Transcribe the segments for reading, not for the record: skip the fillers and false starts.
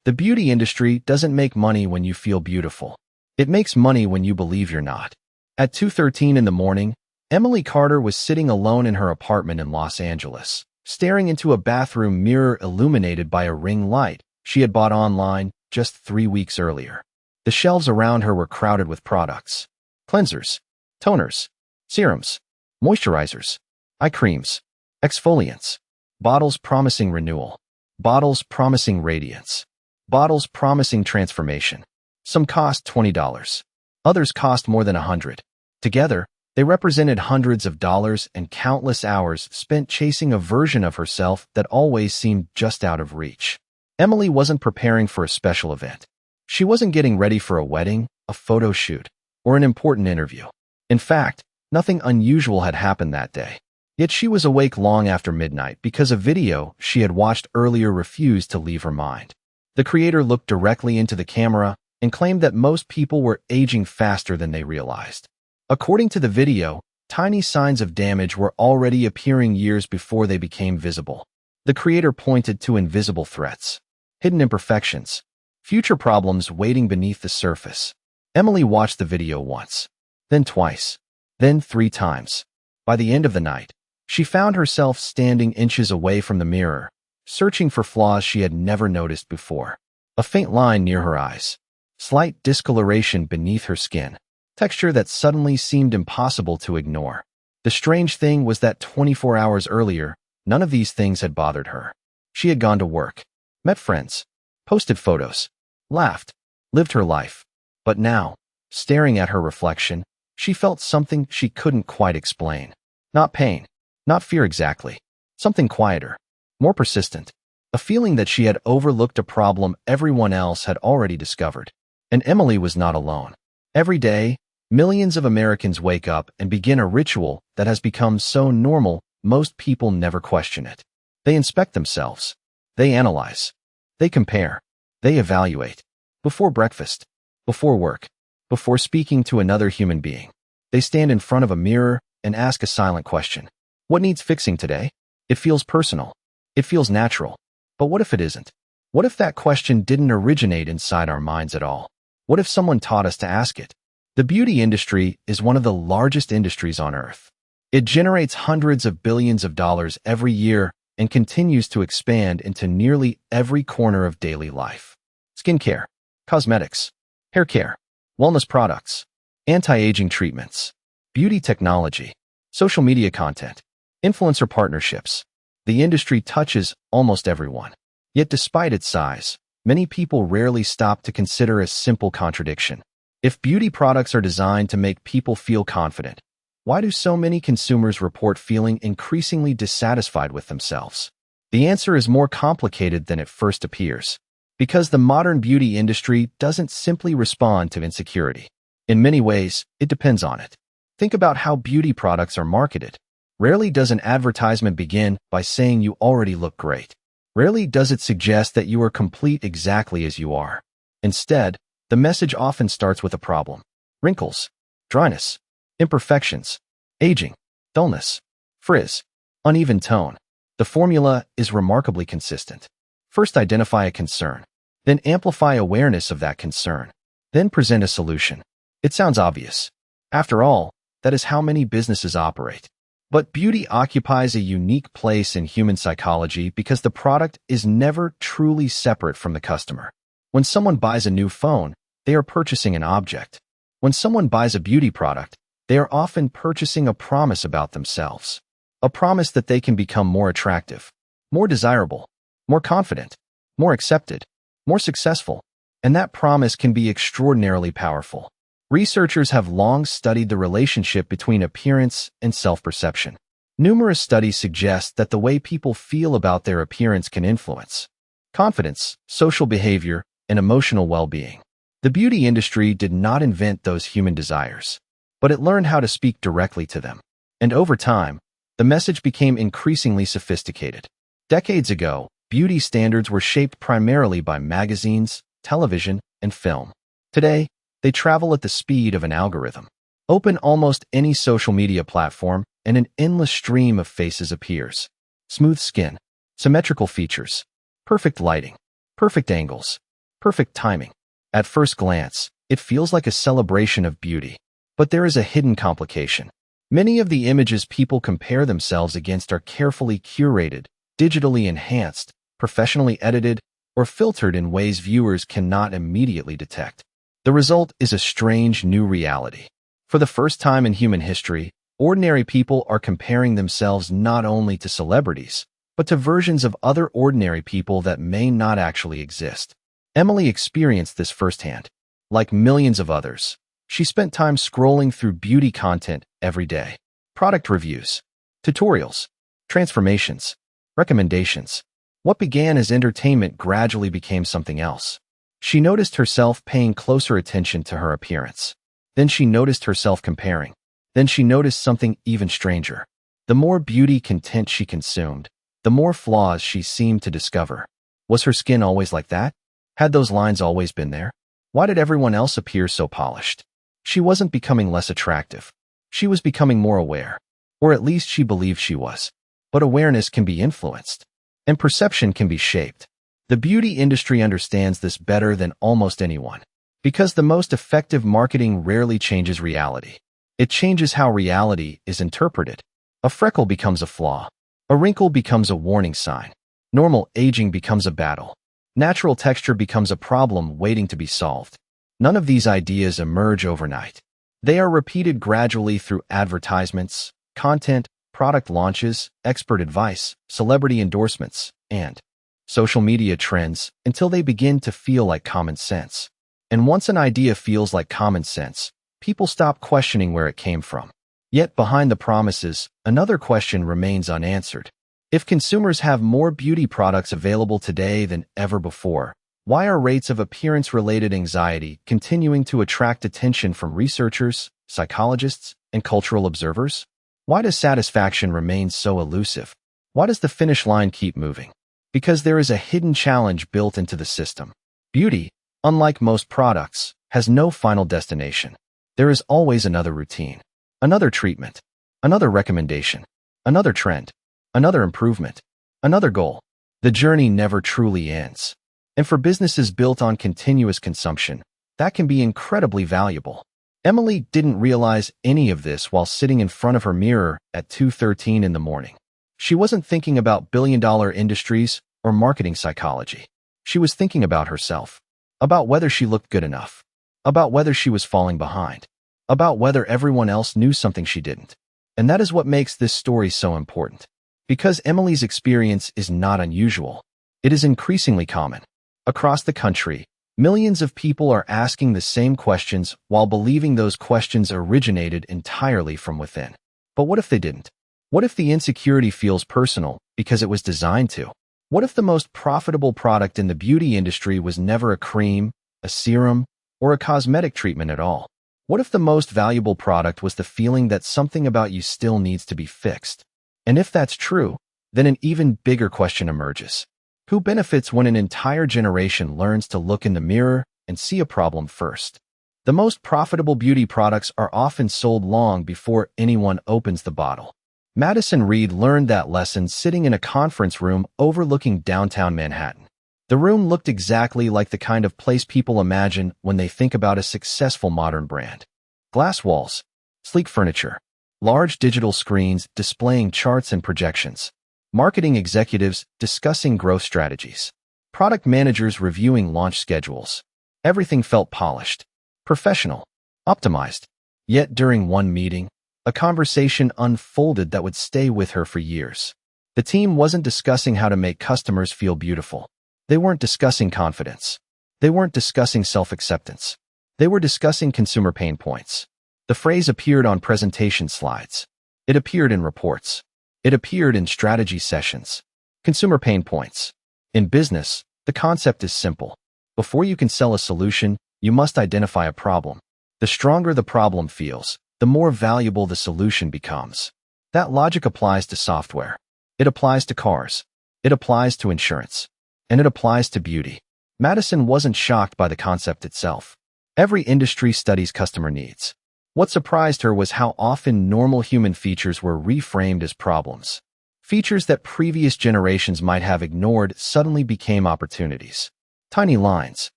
The beauty industry doesn't make money when you feel beautiful. It makes money when you believe you're not. At 2:13 in the morning, Emily Carter was sitting alone in her apartment in Los Angeles, staring into a bathroom mirror illuminated by a ring light she had bought online just 3 weeks earlier. The shelves around her were crowded with products: cleansers, toners, serums, moisturizers, eye creams, exfoliants, bottles promising renewal, bottles promising radiance, bottles promising transformation. Some cost $20. Others cost more than $100. Together, they represented hundreds of dollars and countless hours spent chasing a version of herself that always seemed just out of reach. Emily wasn't preparing for a special event. She wasn't getting ready for a wedding, a photo shoot, or an important interview. In fact, nothing unusual had happened that day. Yet she was awake long after midnight because a video she had watched earlier refused to leave her mind. The creator looked directly into the camera and claimed that most people were aging faster than they realized. According to the video, tiny signs of damage were already appearing years before they became visible. The creator pointed to invisible threats, hidden imperfections, future problems waiting beneath the surface. Emily watched the video once, then twice, then 3 times. By the end of the night, she found herself standing inches away from the mirror, searching for flaws she had never noticed before. A faint line near her eyes, slight discoloration beneath her skin, texture that suddenly seemed impossible to ignore. The strange thing was that 24 hours earlier, none of these things had bothered her. She had gone to work, met friends, posted photos, laughed, lived her life. But now, staring at her reflection, she felt something she couldn't quite explain. Not pain, not fear exactly. Something quieter, more persistent. A feeling that she had overlooked a problem everyone else had already discovered. And Emily was not alone. Every day, millions of Americans wake up and begin a ritual that has become so normal, most people never question it. They inspect themselves. They analyze. They compare. They evaluate. Before breakfast, before work, before speaking to another human being, they stand in front of a mirror and ask a silent question. What needs fixing today? It feels personal. It feels natural. But what if it isn't? What if that question didn't originate inside our minds at all? What if someone taught us to ask it? The beauty industry is one of the largest industries on Earth. It generates hundreds of billions of dollars every year and continues to expand into nearly every corner of daily life. Skincare, cosmetics, hair care, wellness products, anti-aging treatments, beauty technology, social media content, influencer partnerships. The industry touches almost everyone. Yet despite its size, many people rarely stop to consider a simple contradiction. If beauty products are designed to make people feel confident, why do so many consumers report feeling increasingly dissatisfied with themselves? The answer is more complicated than it first appears. Because the modern beauty industry doesn't simply respond to insecurity. In many ways, it depends on it. Think about how beauty products are marketed. Rarely does an advertisement begin by saying you already look great. Rarely does it suggest that you are complete exactly as you are. Instead, the message often starts with a problem: wrinkles, dryness, imperfections, aging, dullness, frizz, uneven tone. The formula is remarkably consistent. First identify a concern, then amplify awareness of that concern, then present a solution. It sounds obvious. After all, that is how many businesses operate. But beauty occupies a unique place in human psychology because the product is never truly separate from the customer. When someone buys a new phone, they are purchasing an object. When someone buys a beauty product, they are often purchasing a promise about themselves. A promise that they can become more attractive, more desirable, more confident, more accepted, more successful. And that promise can be extraordinarily powerful. Researchers have long studied the relationship between appearance and self-perception. Numerous studies suggest that the way people feel about their appearance can influence confidence, social behavior, and emotional well-being. The beauty industry did not invent those human desires, but it learned how to speak directly to them. And over time, the message became increasingly sophisticated. Decades ago, beauty standards were shaped primarily by magazines, television, and film. Today, they travel at the speed of an algorithm. Open almost any social media platform, and an endless stream of faces appears. Smooth skin, symmetrical features, perfect lighting, perfect angles, Perfect timing. At first glance, it feels like a celebration of beauty. But there is a hidden complication. Many of the images people compare themselves against are carefully curated, digitally enhanced, professionally edited, or filtered in ways viewers cannot immediately detect. The result is a strange new reality. For the first time in human history, ordinary people are comparing themselves not only to celebrities, but to versions of other ordinary people that may not actually exist. Emily experienced this firsthand. Like millions of others, she spent time scrolling through beauty content every day. Product reviews, tutorials, transformations, recommendations. What began as entertainment gradually became something else. She noticed herself paying closer attention to her appearance. Then she noticed herself comparing. Then she noticed something even stranger. The more beauty content she consumed, the more flaws she seemed to discover. Was her skin always like that? Had those lines always been there? Why did everyone else appear so polished? She wasn't becoming less attractive. She was becoming more aware. Or at least she believed she was. But awareness can be influenced. And perception can be shaped. The beauty industry understands this better than almost anyone. Because the most effective marketing rarely changes reality. It changes how reality is interpreted. A freckle becomes a flaw. A wrinkle becomes a warning sign. Normal aging becomes a battle. Natural texture becomes a problem waiting to be solved. None of these ideas emerge overnight. They are repeated gradually through advertisements, content, product launches, expert advice, celebrity endorsements, and social media trends until they begin to feel like common sense. And once an idea feels like common sense, people stop questioning where it came from. Yet behind the promises, another question remains unanswered. If consumers have more beauty products available today than ever before, why are rates of appearance-related anxiety continuing to attract attention from researchers, psychologists, and cultural observers? Why does satisfaction remain so elusive? Why does the finish line keep moving? Because there is a hidden challenge built into the system. Beauty, unlike most products, has no final destination. There is always another routine, another treatment, another recommendation, another trend, another improvement, another goal. The journey never truly ends. And for businesses built on continuous consumption, that can be incredibly valuable. Emily didn't realize any of this while sitting in front of her mirror at 2:13 in the morning. She wasn't thinking about billion-dollar industries or marketing psychology. She was thinking about herself, about whether she looked good enough, about whether she was falling behind, about whether everyone else knew something she didn't. And that is what makes this story so important. Because Emily's experience is not unusual. It is increasingly common. Across the country, millions of people are asking the same questions while believing those questions originated entirely from within. But what if they didn't? What if the insecurity feels personal because it was designed to? What if the most profitable product in the beauty industry was never a cream, a serum, or a cosmetic treatment at all? What if the most valuable product was the feeling that something about you still needs to be fixed? And if that's true, then an even bigger question emerges. Who benefits when an entire generation learns to look in the mirror and see a problem first? The most profitable beauty products are often sold long before anyone opens the bottle. Madison Reed learned that lesson sitting in a conference room overlooking downtown Manhattan. The room looked exactly like the kind of place people imagine when they think about a successful modern brand. Glass walls, sleek furniture, large digital screens displaying charts and projections, marketing executives discussing growth strategies, product managers reviewing launch schedules. Everything felt polished, professional, optimized. Yet during one meeting, a conversation unfolded that would stay with her for years. The team wasn't discussing how to make customers feel beautiful. They weren't discussing confidence. They weren't discussing self-acceptance. They were discussing consumer pain points. The phrase appeared on presentation slides. It appeared in reports. It appeared in strategy sessions. Consumer pain points. In business, the concept is simple. Before you can sell a solution, you must identify a problem. The stronger the problem feels, the more valuable the solution becomes. That logic applies to software. It applies to cars. It applies to insurance. And it applies to beauty. Madison wasn't shocked by the concept itself. Every industry studies customer needs. What surprised her was how often normal human features were reframed as problems. Features that previous generations might have ignored suddenly became opportunities. Tiny lines,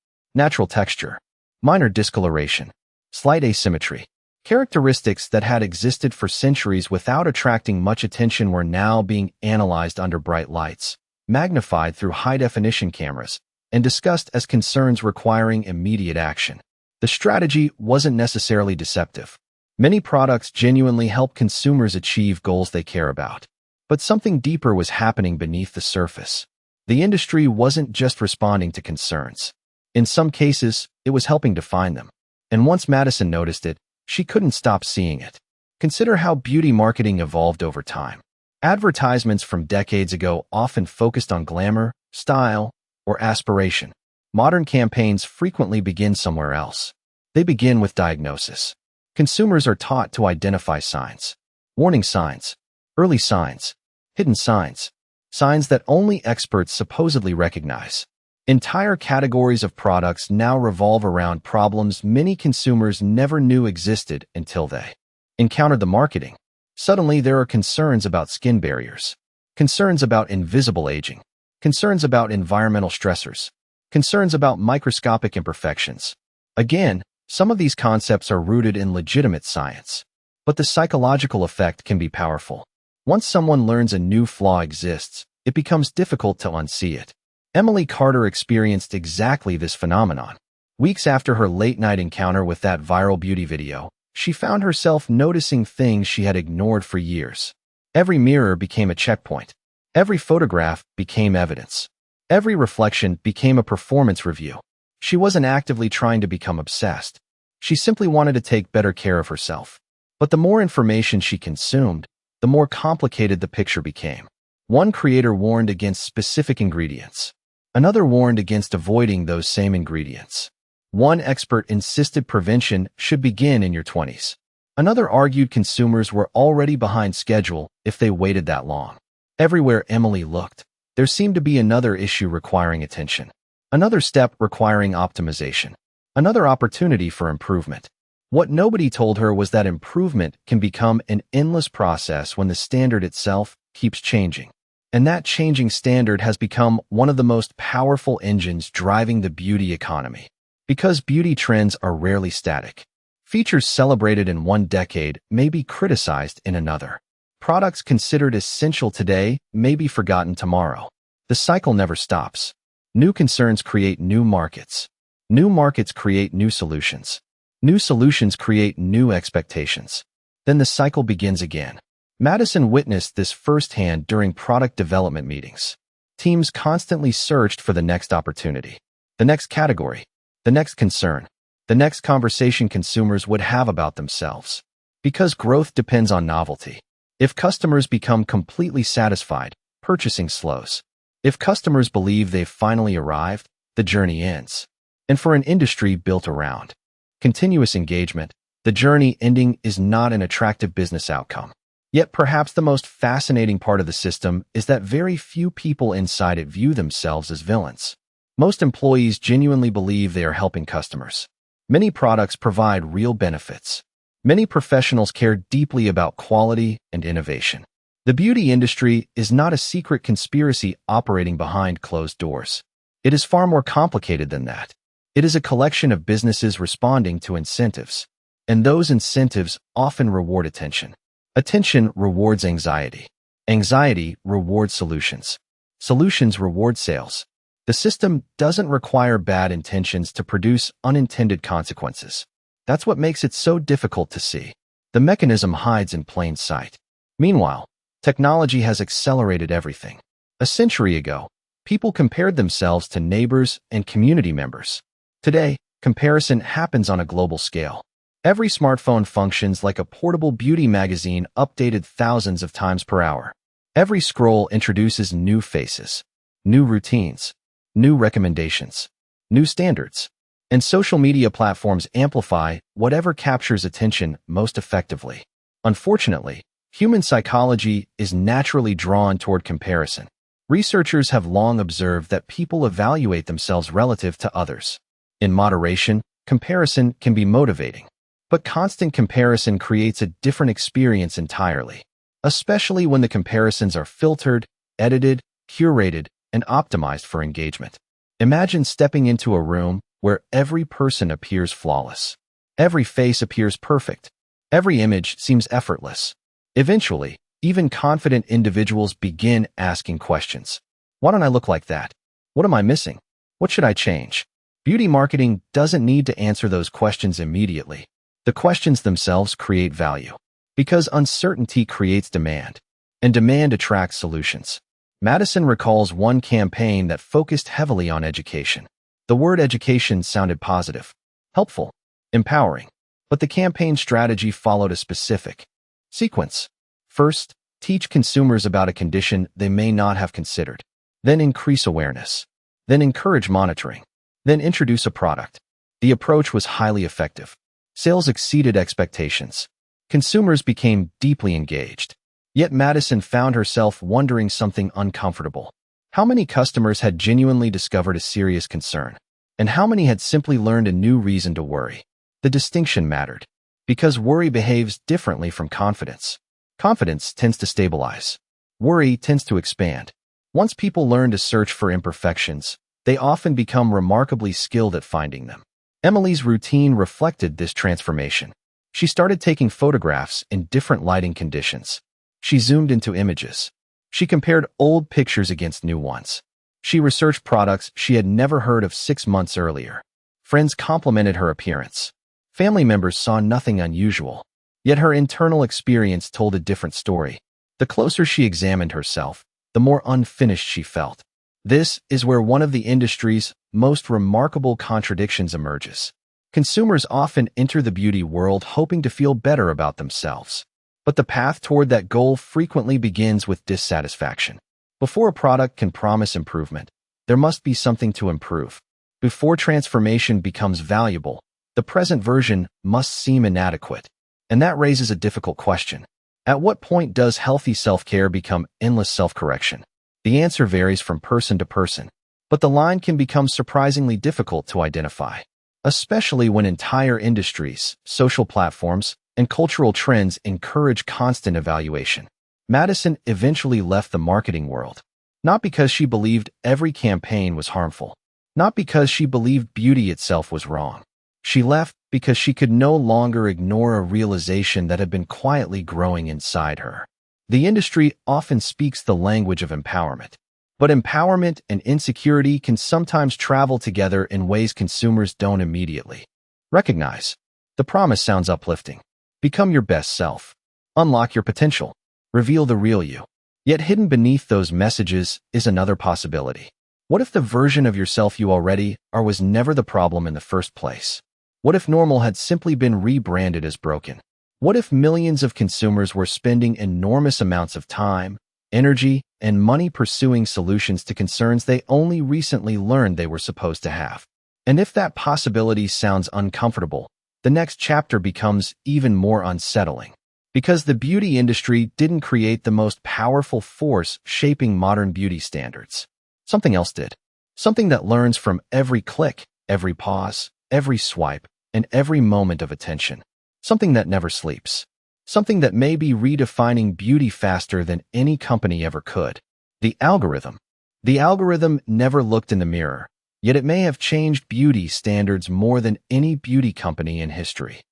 natural texture, minor discoloration, slight asymmetry. Characteristics that had existed for centuries without attracting much attention were now being analyzed under bright lights, magnified through high-definition cameras, and discussed as concerns requiring immediate action. The strategy wasn't necessarily deceptive. Many products genuinely help consumers achieve goals they care about. But something deeper was happening beneath the surface. The industry wasn't just responding to concerns. In some cases, it was helping define them. And once Madison noticed it, she couldn't stop seeing it. Consider how beauty marketing evolved over time. Advertisements from decades ago often focused on glamour, style, or aspiration. Modern campaigns frequently begin somewhere else. They begin with diagnosis. Consumers are taught to identify signs, warning signs, early signs, hidden signs, signs that only experts supposedly recognize. Entire categories of products now revolve around problems many consumers never knew existed until they encountered the marketing. Suddenly, there are concerns about skin barriers, concerns about invisible aging, concerns about environmental stressors, concerns about microscopic imperfections. Again, some of these concepts are rooted in legitimate science, but the psychological effect can be powerful. Once someone learns a new flaw exists, it becomes difficult to unsee it. Emily Carter experienced exactly this phenomenon. Weeks after her late-night encounter with that viral beauty video, she found herself noticing things she had ignored for years. Every mirror became a checkpoint. Every photograph became evidence. Every reflection became a performance review. She wasn't actively trying to become obsessed. She simply wanted to take better care of herself. But the more information she consumed, the more complicated the picture became. One creator warned against specific ingredients. Another warned against avoiding those same ingredients. One expert insisted prevention should begin in your 20s. Another argued consumers were already behind schedule if they waited that long. Everywhere Emily looked, there seemed to be another issue requiring attention. Another step requiring optimization. Another opportunity for improvement. What nobody told her was that improvement can become an endless process when the standard itself keeps changing. And that changing standard has become one of the most powerful engines driving the beauty economy. Because beauty trends are rarely static. Features celebrated in one decade may be criticized in another. Products considered essential today may be forgotten tomorrow. The cycle never stops. New concerns create new markets. New markets create new solutions. New solutions create new expectations. Then the cycle begins again. Madison witnessed this firsthand during product development meetings. Teams constantly searched for the next opportunity, the next category, the next concern, the next conversation consumers would have about themselves. Because growth depends on novelty. If customers become completely satisfied, purchasing slows. If customers believe they've finally arrived, the journey ends. And for an industry built around continuous engagement, the journey ending is not an attractive business outcome. Yet perhaps the most fascinating part of the system is that very few people inside it view themselves as villains. Most employees genuinely believe they are helping customers. Many products provide real benefits. Many professionals care deeply about quality and innovation. The beauty industry is not a secret conspiracy operating behind closed doors. It is far more complicated than that. It is a collection of businesses responding to incentives, and those incentives often reward attention. Attention rewards anxiety. Anxiety rewards solutions. Solutions reward sales. The system doesn't require bad intentions to produce unintended consequences. That's what makes it so difficult to see. The mechanism hides in plain sight. Meanwhile, technology has accelerated everything. A century ago, people compared themselves to neighbors and community members. Today, comparison happens on a global scale. Every smartphone functions like a portable beauty magazine updated thousands of times per hour. Every scroll introduces new faces, new routines, new recommendations, new standards. And social media platforms amplify whatever captures attention most effectively. Unfortunately, human psychology is naturally drawn toward comparison. Researchers have long observed that people evaluate themselves relative to others. In moderation, comparison can be motivating. But constant comparison creates a different experience entirely, especially when the comparisons are filtered, edited, curated, and optimized for engagement. Imagine stepping into a room where every person appears flawless. Every face appears perfect. Every image seems effortless. Eventually, even confident individuals begin asking questions. Why don't I look like that? What am I missing? What should I change? Beauty marketing doesn't need to answer those questions immediately. The questions themselves create value. Because uncertainty creates demand, and demand attracts solutions. Madison recalls one campaign that focused heavily on education. The word education sounded positive, helpful, empowering, but the campaign strategy followed a specific sequence. First, teach consumers about a condition they may not have considered. Then increase awareness. Then encourage monitoring. Then introduce a product. The approach was highly effective. Sales exceeded expectations. Consumers became deeply engaged. Yet Madison found herself wondering something uncomfortable. How many customers had genuinely discovered a serious concern? And how many had simply learned a new reason to worry? The distinction mattered. Because worry behaves differently from confidence. Confidence tends to stabilize. Worry tends to expand. Once people learn to search for imperfections, they often become remarkably skilled at finding them. Emily's routine reflected this transformation. She started taking photographs in different lighting conditions. She zoomed into images. She compared old pictures against new ones. She researched products she had never heard of 6 months earlier. Friends complimented her appearance. Family members saw nothing unusual. Yet her internal experience told a different story. The closer she examined herself, the more unfinished she felt. This is where one of the industry's most remarkable contradictions emerges. Consumers often enter the beauty world hoping to feel better about themselves. But the path toward that goal frequently begins with dissatisfaction. Before a product can promise improvement, there must be something to improve. Before transformation becomes valuable, the present version must seem inadequate. And that raises a difficult question. At what point does healthy self-care become endless self-correction? The answer varies from person to person, but the line can become surprisingly difficult to identify, especially when entire industries, social platforms, and cultural trends encourage constant evaluation. Madison eventually left the marketing world, not because she believed every campaign was harmful, not because she believed beauty itself was wrong. She left because she could no longer ignore a realization that had been quietly growing inside her. The industry often speaks the language of empowerment, but empowerment and insecurity can sometimes travel together in ways consumers don't immediately recognize. The promise sounds uplifting. Become your best self. Unlock your potential. Reveal the real you. Yet hidden beneath those messages is another possibility. What if the version of yourself you already are was never the problem in the first place? What if normal had simply been rebranded as broken? What if millions of consumers were spending enormous amounts of time, energy, and money pursuing solutions to concerns they only recently learned they were supposed to have? And if that possibility sounds uncomfortable, the next chapter becomes even more unsettling. Because the beauty industry didn't create the most powerful force shaping modern beauty standards. Something else did. Something that learns from every click, every pause, every swipe, and every moment of attention. Something that never sleeps. Something that may be redefining beauty faster than any company ever could. The algorithm. The algorithm never looked in the mirror, yet it may have changed beauty standards more than any beauty company in history.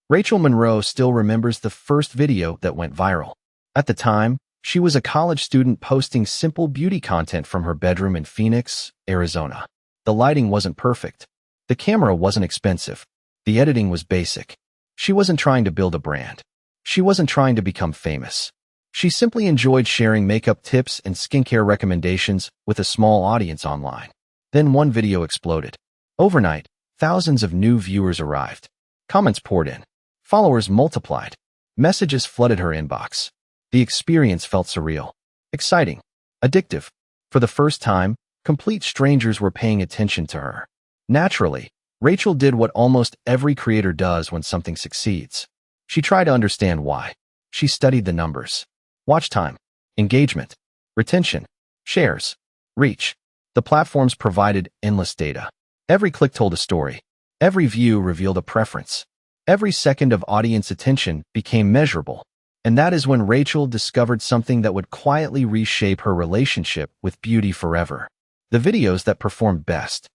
Rachel Monroe still remembers the first video that went viral. At the time, she was a college student posting simple beauty content from her bedroom in Phoenix, Arizona. The lighting wasn't perfect. The camera wasn't expensive. The editing was basic. She wasn't trying to build a brand. She wasn't trying to become famous. She simply enjoyed sharing makeup tips and skincare recommendations with a small audience online. Then one video exploded. Overnight, thousands of new viewers arrived. Comments poured in. Followers multiplied. Messages flooded her inbox. The experience felt surreal, exciting, addictive. For the first time, complete strangers were paying attention to her. Naturally, Rachel did what almost every creator does when something succeeds. She tried to understand why. She studied the numbers. Watch time, engagement, retention, shares, reach. The platforms provided endless data. Every click told a story. Every view revealed a preference. Every second of audience attention became measurable. And that is when Rachel discovered something that would quietly reshape her relationship with beauty forever. The videos that performed best.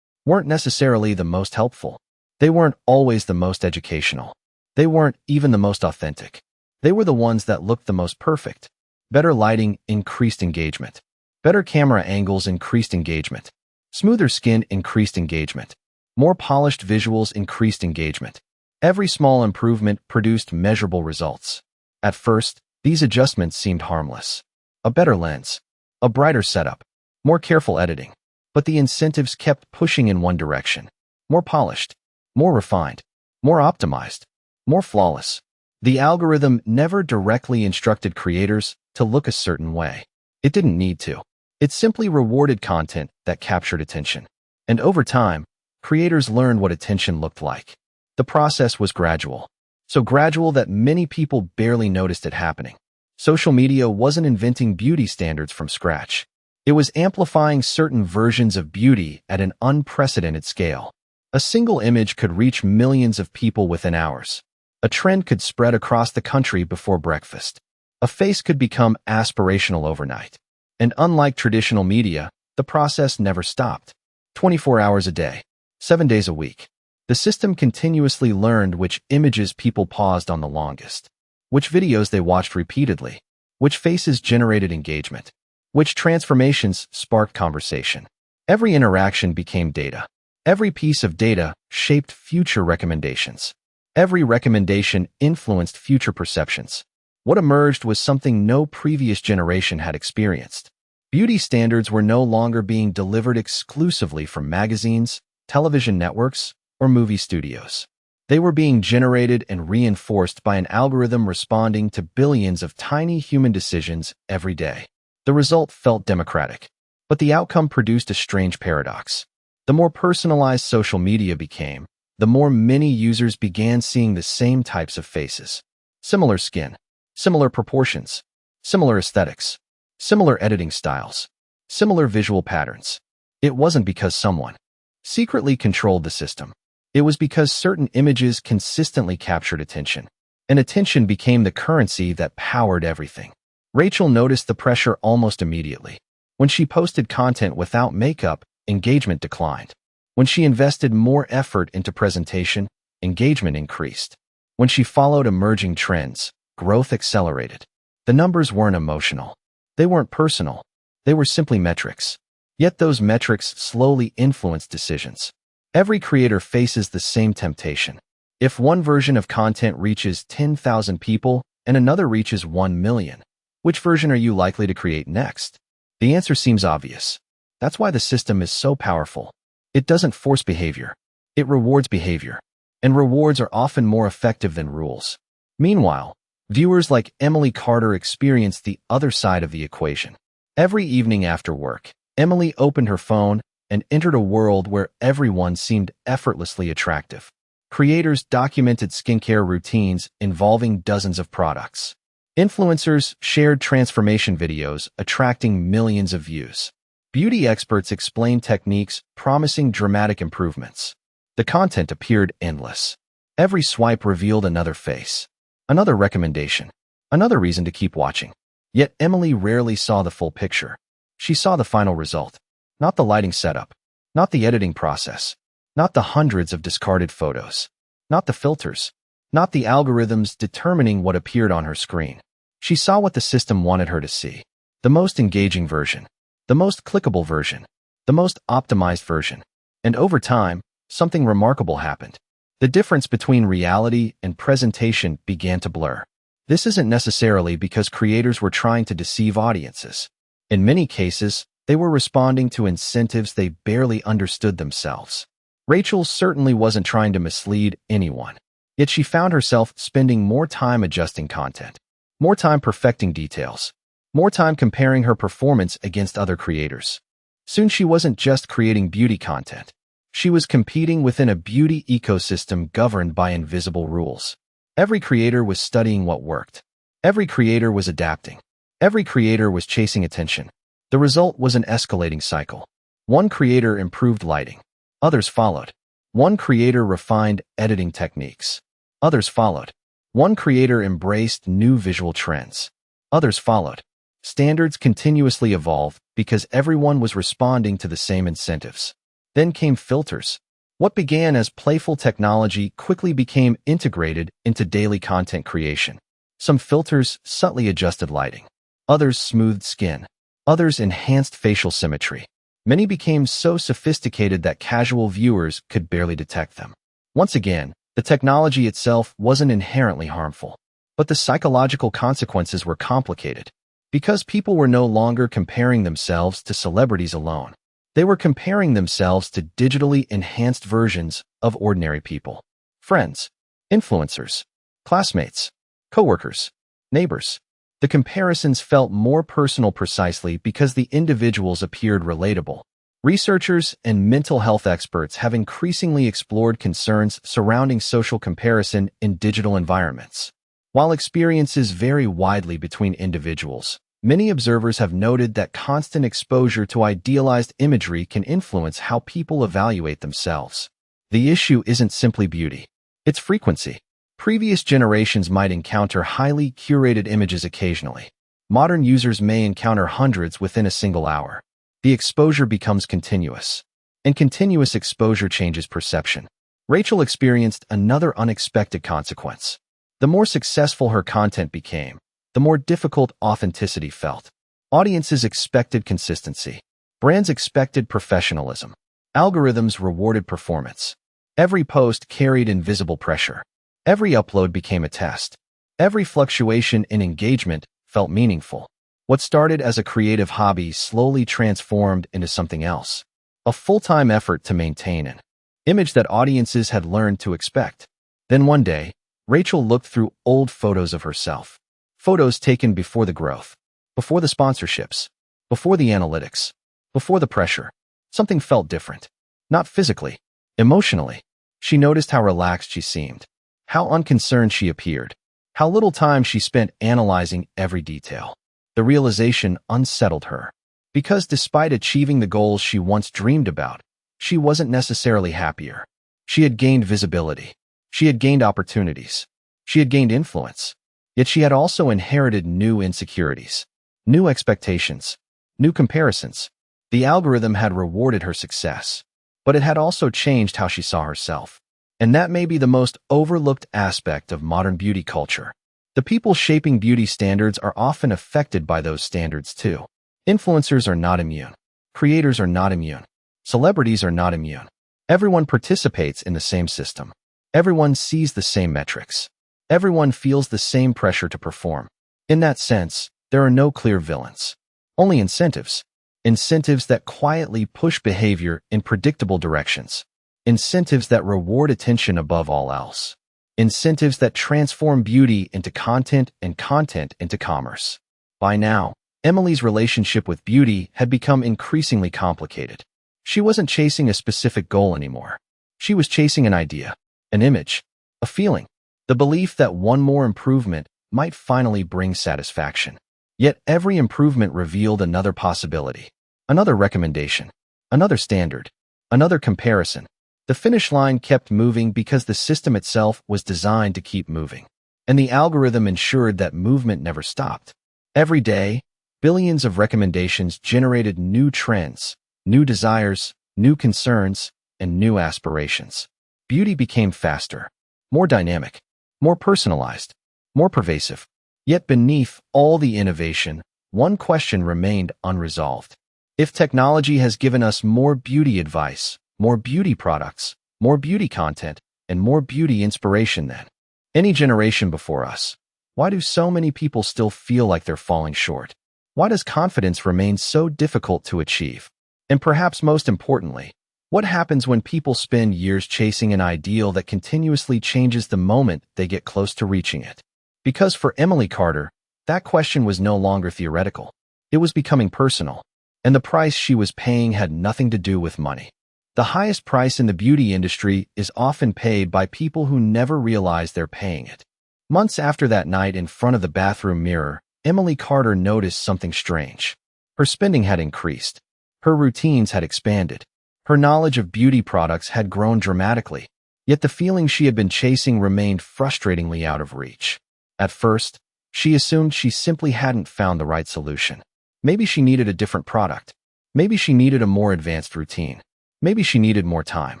weren't necessarily the most helpful. They weren't always the most educational. They weren't even the most authentic. They were the ones that looked the most perfect. Better lighting increased engagement. Better camera angles increased engagement. Smoother skin increased engagement. More polished visuals increased engagement. Every small improvement produced measurable results. At first, these adjustments seemed harmless. A better lens, a brighter setup, more careful editing. But the incentives kept pushing in one direction. More polished, more refined, more optimized, more flawless. The algorithm never directly instructed creators to look a certain way. It didn't need to. It simply rewarded content that captured attention. And over time, creators learned what attention looked like. The process was gradual. So gradual that many people barely noticed it happening. Social media wasn't inventing beauty standards from scratch. It was amplifying certain versions of beauty at an unprecedented scale. A single image could reach millions of people within hours. A trend could spread across the country before breakfast. A face could become aspirational overnight. And unlike traditional media, the process never stopped. 24 hours a day, 7 days a week. The system continuously learned which images people paused on the longest, which videos they watched repeatedly, which faces generated engagement, which transformations sparked conversation. Every interaction became data. Every piece of data shaped future recommendations. Every recommendation influenced future perceptions. What emerged was something no previous generation had experienced. Beauty standards were no longer being delivered exclusively from magazines, television networks, or movie studios. They were being generated and reinforced by an algorithm responding to billions of tiny human decisions every day. The result felt democratic, but the outcome produced a strange paradox. The more personalized social media became, the more many users began seeing the same types of faces. Similar skin, similar proportions, similar aesthetics, similar editing styles, similar visual patterns. It wasn't because someone secretly controlled the system. It was because certain images consistently captured attention, and attention became the currency that powered everything. Rachel noticed the pressure almost immediately. When she posted content without makeup, engagement declined. When she invested more effort into presentation, engagement increased. When she followed emerging trends, growth accelerated. The numbers weren't emotional. They weren't personal. They were simply metrics. Yet those metrics slowly influenced decisions. Every creator faces the same temptation. If one version of content reaches 10,000 people and another reaches 1 million, which version are you likely to create next? The answer seems obvious. That's why the system is so powerful. It doesn't force behavior. It rewards behavior. And rewards are often more effective than rules. Meanwhile, viewers like Emily Carter experienced the other side of the equation. Every evening after work, Emily opened her phone and entered a world where everyone seemed effortlessly attractive. Creators documented skincare routines involving dozens of products. Influencers shared transformation videos, attracting millions of views. Beauty experts explained techniques promising dramatic improvements. The content appeared endless. Every swipe revealed another face, another recommendation, another reason to keep watching. Yet Emily rarely saw the full picture. She saw the final result. Not the lighting setup, not the editing process, not the hundreds of discarded photos, not the filters, not the algorithms determining what appeared on her screen. She saw what the system wanted her to see. The most engaging version, the most clickable version, the most optimized version. And over time, something remarkable happened. The difference between reality and presentation began to blur. This isn't necessarily because creators were trying to deceive audiences. In many cases, they were responding to incentives they barely understood themselves. Rachel certainly wasn't trying to mislead anyone, yet she found herself spending more time adjusting content, more time perfecting details, more time comparing her performance against other creators. Soon she wasn't just creating beauty content. She was competing within a beauty ecosystem governed by invisible rules. Every creator was studying what worked. Every creator was adapting. Every creator was chasing attention. The result was an escalating cycle. One creator improved lighting. Others followed. One creator refined editing techniques. Others followed. One creator embraced new visual trends. Others followed. Standards continuously evolved because everyone was responding to the same incentives. Then came filters. What began as playful technology quickly became integrated into daily content creation. Some filters subtly adjusted lighting. Others smoothed skin. Others enhanced facial symmetry. Many became so sophisticated that casual viewers could barely detect them. Once again, the technology itself wasn't inherently harmful, but the psychological consequences were complicated. Because people were no longer comparing themselves to celebrities alone. They were comparing themselves to digitally enhanced versions of ordinary people. Friends, influencers, classmates, coworkers, neighbors. The comparisons felt more personal precisely because the individuals appeared relatable. Researchers and mental health experts have increasingly explored concerns surrounding social comparison in digital environments. While experiences vary widely between individuals, many observers have noted that constant exposure to idealized imagery can influence how people evaluate themselves. The issue isn't simply beauty, it's frequency. Previous generations might encounter highly curated images occasionally. Modern users may encounter hundreds within a single hour. The exposure becomes continuous, and continuous exposure changes perception. Rachel experienced another unexpected consequence. The more successful her content became, the more difficult authenticity felt. Audiences expected consistency. Brands expected professionalism. Algorithms rewarded performance. Every post carried invisible pressure. Every upload became a test. Every fluctuation in engagement felt meaningful. What started as a creative hobby slowly transformed into something else. A full-time effort to maintain an image that audiences had learned to expect. Then one day, Rachel looked through old photos of herself. Photos taken before the growth, before the sponsorships, before the analytics, before the pressure. Something felt different. Not physically, emotionally. She noticed how relaxed she seemed, how unconcerned she appeared, how little time she spent analyzing every detail. The realization unsettled her, because despite achieving the goals she once dreamed about, she wasn't necessarily happier. She had gained visibility. She had gained opportunities. She had gained influence. Yet she had also inherited new insecurities, new expectations, new comparisons. The algorithm had rewarded her success, but it had also changed how she saw herself. And that may be the most overlooked aspect of modern beauty culture. The people shaping beauty standards are often affected by those standards too. Influencers are not immune. Creators are not immune. Celebrities are not immune. Everyone participates in the same system. Everyone sees the same metrics. Everyone feels the same pressure to perform. In that sense, there are no clear villains. Only incentives. Incentives that quietly push behavior in predictable directions. Incentives that reward attention above all else. Incentives that transform beauty into content and content into commerce. By now, Emily's relationship with beauty had become increasingly complicated. She wasn't chasing a specific goal anymore. She was chasing an idea, an image, a feeling, the belief that one more improvement might finally bring satisfaction. Yet every improvement revealed another possibility, another recommendation, another standard, another comparison. The finish line kept moving because the system itself was designed to keep moving, and the algorithm ensured that movement never stopped. Every day, billions of recommendations generated new trends, new desires, new concerns, and new aspirations. Beauty became faster, more dynamic, more personalized, more pervasive. Yet beneath all the innovation, one question remained unresolved. If technology has given us more beauty advice, more beauty products, more beauty content, and more beauty inspiration than any generation before us, why do so many people still feel like they're falling short? Why does confidence remain so difficult to achieve? And perhaps most importantly, what happens when people spend years chasing an ideal that continuously changes the moment they get close to reaching it? Because for Emily Carter, that question was no longer theoretical. It was becoming personal, and the price she was paying had nothing to do with money. The highest price in the beauty industry is often paid by people who never realize they're paying it. Months after that night in front of the bathroom mirror, Emily Carter noticed something strange. Her spending had increased. Her routines had expanded. Her knowledge of beauty products had grown dramatically. Yet the feeling she had been chasing remained frustratingly out of reach. At first, she assumed she simply hadn't found the right solution. Maybe she needed a different product. Maybe she needed a more advanced routine. Maybe she needed more time.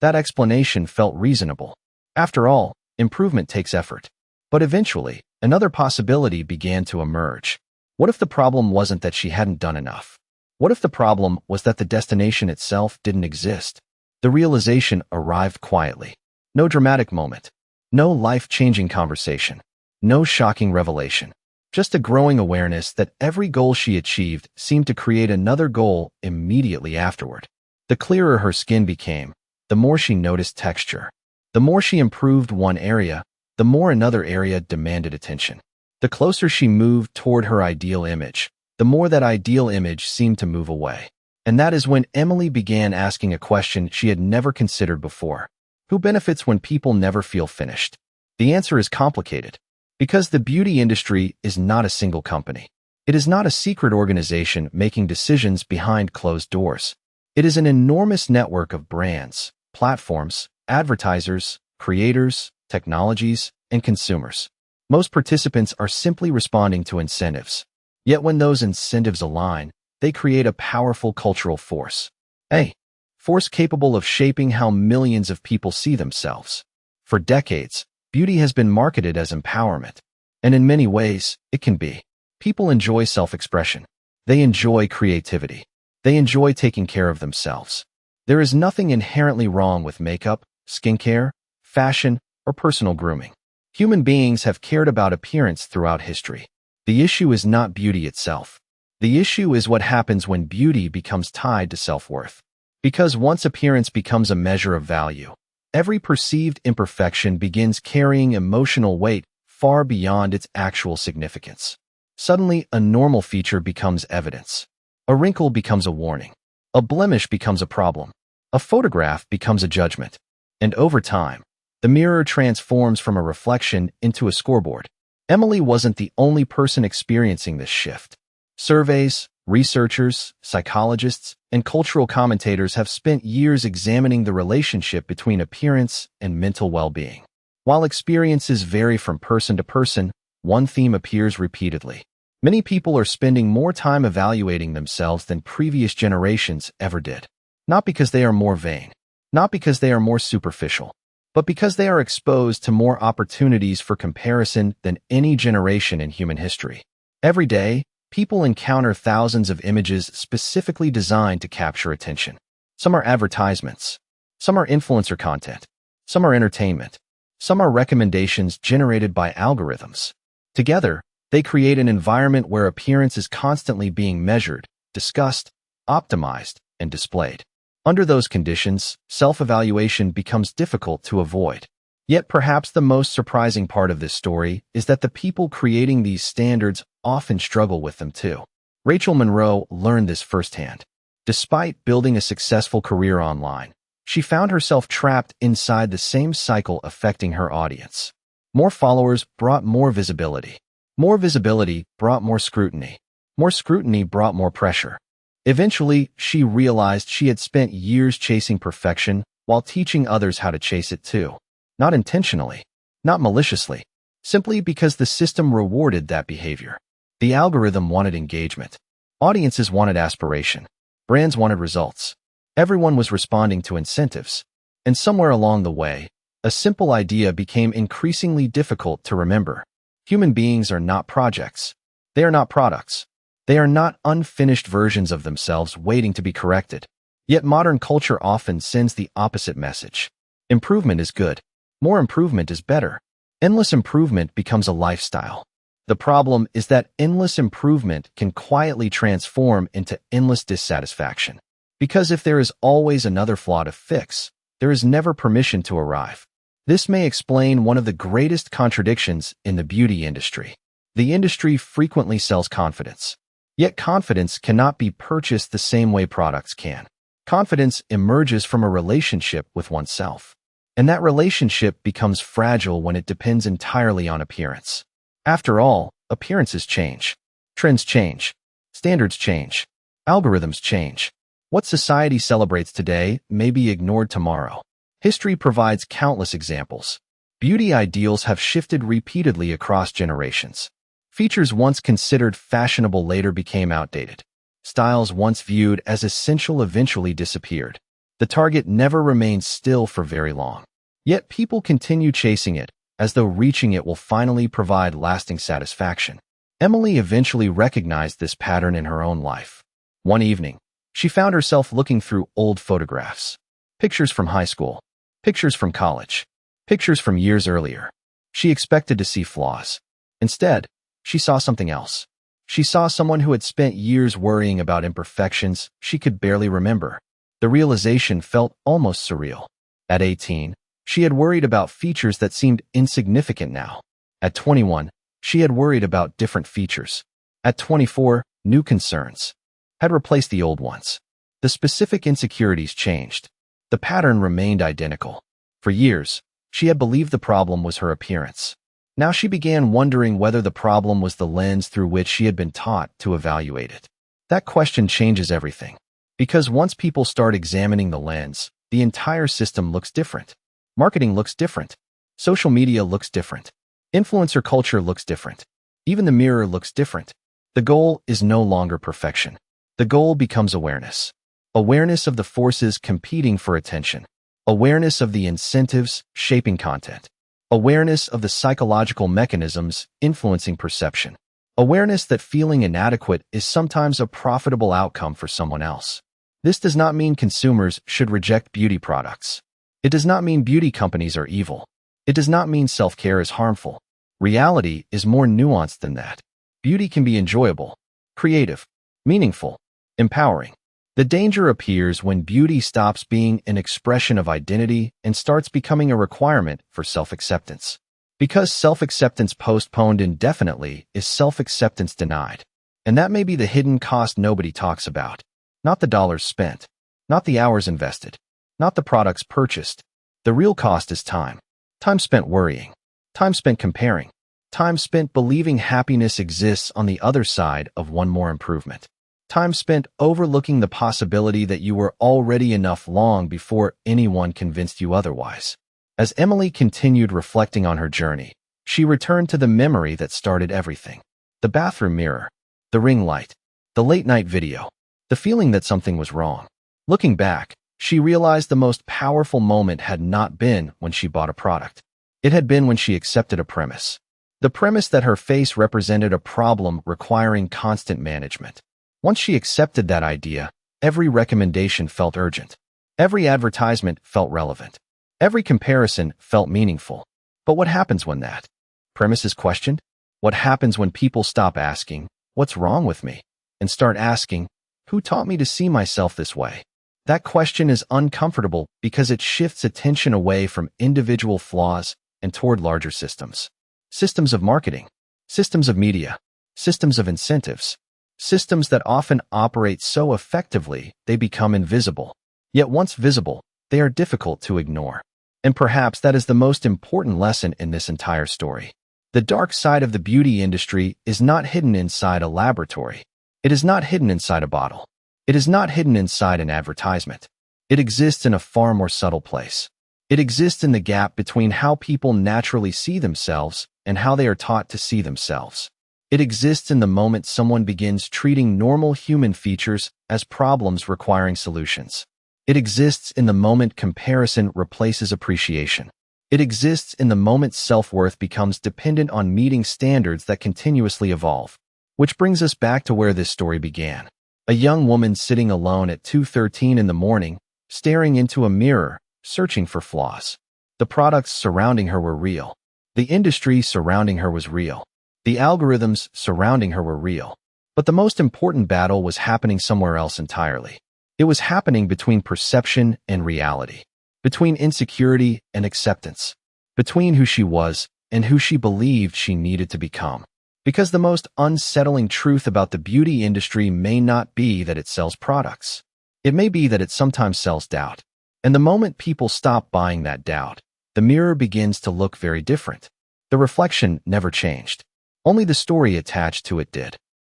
That explanation felt reasonable. After all, improvement takes effort. But eventually, another possibility began to emerge. What if the problem wasn't that she hadn't done enough? What if the problem was that the destination itself didn't exist? The realization arrived quietly. No dramatic moment. No life-changing conversation. No shocking revelation. Just a growing awareness that every goal she achieved seemed to create another goal immediately afterward. The clearer her skin became, the more she noticed texture. The more she improved one area, the more another area demanded attention. The closer she moved toward her ideal image, the more that ideal image seemed to move away. And that is when Emily began asking a question she had never considered before. Who benefits when people never feel finished? The answer is complicated. Because the beauty industry is not a single company. It is not a secret organization making decisions behind closed doors. It is an enormous network of brands, platforms, advertisers, creators, technologies, and consumers. Most participants are simply responding to incentives. Yet when those incentives align, they create a powerful cultural force. A force capable of shaping how millions of people see themselves. For decades, beauty has been marketed as empowerment. And in many ways, it can be. People enjoy self-expression. They enjoy creativity. They enjoy taking care of themselves. There is nothing inherently wrong with makeup, skincare, fashion, or personal grooming. Human beings have cared about appearance throughout history. The issue is not beauty itself. The issue is what happens when beauty becomes tied to self-worth. Because once appearance becomes a measure of value, every perceived imperfection begins carrying emotional weight far beyond its actual significance. Suddenly, a normal feature becomes evidence. A wrinkle becomes a warning. A blemish becomes a problem. A photograph becomes a judgment. And over time, the mirror transforms from a reflection into a scoreboard. Emily wasn't the only person experiencing this shift. Surveys, researchers, psychologists, and cultural commentators have spent years examining the relationship between appearance and mental well-being. While experiences vary from person to person, one theme appears repeatedly. Many people are spending more time evaluating themselves than previous generations ever did. Not because they are more vain, not because they are more superficial, but because they are exposed to more opportunities for comparison than any generation in human history. Every day, people encounter thousands of images specifically designed to capture attention. Some are advertisements. Some are influencer content. Some are entertainment. Some are recommendations generated by algorithms. Together, they create an environment where appearance is constantly being measured, discussed, optimized, and displayed. Under those conditions, self-evaluation becomes difficult to avoid. Yet perhaps the most surprising part of this story is that the people creating these standards often struggle with them too. Rachel Monroe learned this firsthand. Despite building a successful career online, she found herself trapped inside the same cycle affecting her audience. More followers brought more visibility. More visibility brought more scrutiny. More scrutiny brought more pressure. Eventually, she realized she had spent years chasing perfection while teaching others how to chase it too. Not intentionally, not maliciously, simply because the system rewarded that behavior. The algorithm wanted engagement. Audiences wanted aspiration. Brands wanted results. Everyone was responding to incentives. And somewhere along the way, a simple idea became increasingly difficult to remember. Human beings are not projects. They are not products. They are not unfinished versions of themselves waiting to be corrected. Yet modern culture often sends the opposite message. Improvement is good. More improvement is better. Endless improvement becomes a lifestyle. The problem is that endless improvement can quietly transform into endless dissatisfaction. Because if there is always another flaw to fix, there is never permission to arrive. This may explain one of the greatest contradictions in the beauty industry. The industry frequently sells confidence. Yet confidence cannot be purchased the same way products can. Confidence emerges from a relationship with oneself. And that relationship becomes fragile when it depends entirely on appearance. After all, appearances change. Trends change. Standards change. Algorithms change. What society celebrates today may be ignored tomorrow. History provides countless examples. Beauty ideals have shifted repeatedly across generations. Features once considered fashionable later became outdated. Styles once viewed as essential eventually disappeared. The target never remains still for very long. Yet people continue chasing it, as though reaching it will finally provide lasting satisfaction. Emily eventually recognized this pattern in her own life. One evening, she found herself looking through old photographs. Pictures from high school, pictures from college, pictures from years earlier. She expected to see flaws. Instead, she saw something else. She saw someone who had spent years worrying about imperfections she could barely remember. The realization felt almost surreal. At 18, she had worried about features that seemed insignificant now. At 21, she had worried about different features. At 24, new concerns had replaced the old ones. The specific insecurities changed. The pattern remained identical. For years, she had believed the problem was her appearance. Now she began wondering whether the problem was the lens through which she had been taught to evaluate it. That question changes everything. Because once people start examining the lens, the entire system looks different. Marketing looks different. Social media looks different. Influencer culture looks different. Even the mirror looks different. The goal is no longer perfection. The goal becomes awareness. Awareness of the forces competing for attention. Awareness of the incentives shaping content. Awareness of the psychological mechanisms influencing perception. Awareness that feeling inadequate is sometimes a profitable outcome for someone else. This does not mean consumers should reject beauty products. It does not mean beauty companies are evil. It does not mean self-care is harmful. Reality is more nuanced than that. Beauty can be enjoyable, creative, meaningful, empowering. The danger appears when beauty stops being an expression of identity and starts becoming a requirement for self-acceptance. Because self-acceptance postponed indefinitely is self-acceptance denied. And that may be the hidden cost nobody talks about. Not the dollars spent, not the hours invested, not the products purchased. The real cost is time. Time spent worrying, time spent comparing, time spent believing happiness exists on the other side of one more improvement. Time spent overlooking the possibility that you were already enough long before anyone convinced you otherwise. As Emily continued reflecting on her journey, she returned to the memory that started everything. The bathroom mirror, the ring light, the late-night video, the feeling that something was wrong. Looking back, she realized the most powerful moment had not been when she bought a product. It had been when she accepted a premise. The premise that her face represented a problem requiring constant management. Once she accepted that idea, every recommendation felt urgent. Every advertisement felt relevant. Every comparison felt meaningful. But what happens when that premise is questioned? What happens when people stop asking, "What's wrong with me?" and start asking, "Who taught me to see myself this way?" That question is uncomfortable because it shifts attention away from individual flaws and toward larger systems. Systems of marketing, systems of media, systems of incentives, systems that often operate so effectively they become invisible. Yet once visible, they are difficult to ignore. And perhaps that is the most important lesson in this entire story. The dark side of the beauty industry is not hidden inside a laboratory. It is not hidden inside a bottle. It is not hidden inside an advertisement. It exists in a far more subtle place. It exists in the gap between how people naturally see themselves and how they are taught to see themselves. It exists in the moment someone begins treating normal human features as problems requiring solutions. It exists in the moment comparison replaces appreciation. It exists in the moment self-worth becomes dependent on meeting standards that continuously evolve. Which brings us back to where this story began. A young woman sitting alone at 2:13 in the morning, staring into a mirror, searching for flaws. The products surrounding her were real. The industry surrounding her was real. The algorithms surrounding her were real. But the most important battle was happening somewhere else entirely. It was happening between perception and reality, between insecurity and acceptance, between who she was and who she believed she needed to become. Because the most unsettling truth about the beauty industry may not be that it sells products. It may be that it sometimes sells doubt. And the moment people stop buying that doubt, the mirror begins to look very different. The reflection never changed. Only the story attached to it did.